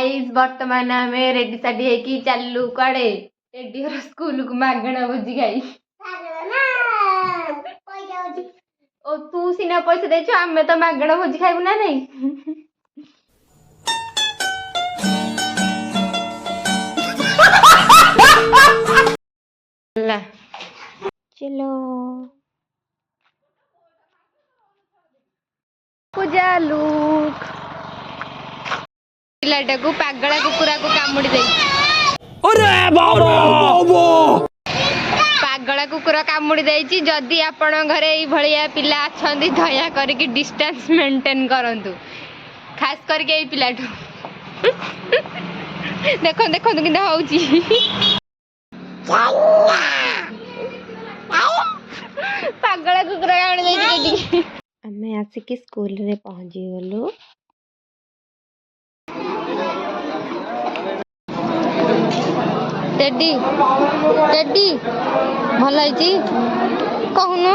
Guys वर्तमान आम ready साडी है चलू कड़े रेडी हो स्कूल को मागणा भोजी खाई ओ तू सीना पैसा देछु आमे तो मागणा भोजी खाइबु ना नहीं चलो पूजा लुक पिलाटा को पागला कुकुरा को कामुड़ी दे अरे बाबा पागला कुकुरा कामुड़ी देछि जदि आपण घरे ई भलिया पिला अछंदी दया करके डिस्टेंस मेंटेन करंतु खास करके ई पिलाटू देखो देखो कि होउची पागला कुकुरा कामुड़ी देछि हमें आसिक स्कूल रे पहुंची गलु टेडी टेडी भल है कहूनु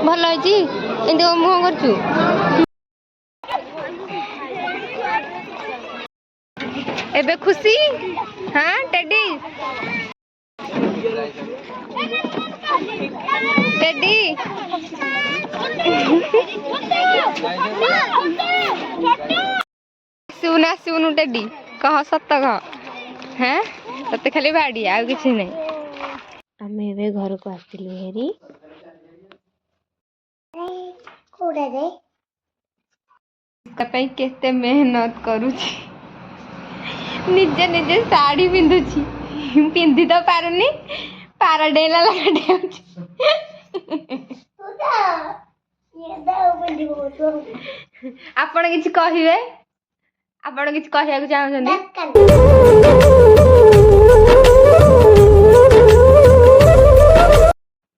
भल है एंती मुह करछु एबे खुशी हाँ टेडी टेडी सुना सुनु टेडी कह सत कह हैं तते खाली बाड़ी आ किछि नै हमें एबे घर को आसिलु हेरी कोडा दे तपई केते मेहनत करू छी निजे निजे साड़ी पिंधुची पिंधि तो पारुनी पारा डेला लगा देउची आपण किछि कहिबे आपण किछि कहिया को चाहछन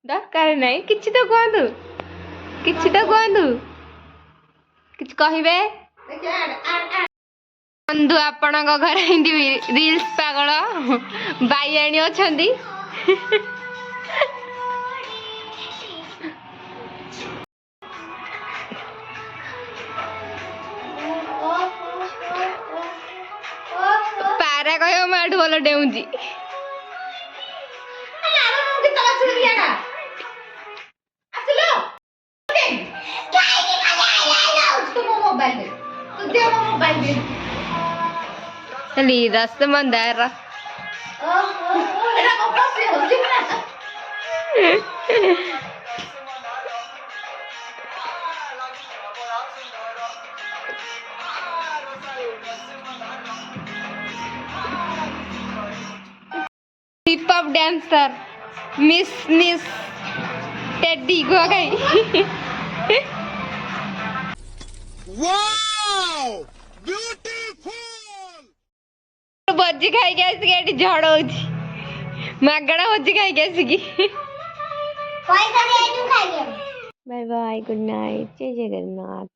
दरकार नहीं किछि तो कहंतु किछि कहिबे बंधु आपण घर हिंदी रील्स पागल बायाणी अछंदी पारा कहो माठू भल डेउची रस मंदार hip hop dancer miss Teddy गो गई वाओ ब्यूटीफुल भोजी खाई आसिक झड़ हो मागणा भोजी खाई आसिक बाय बाय गुड नाइट जय जगन्नाथ।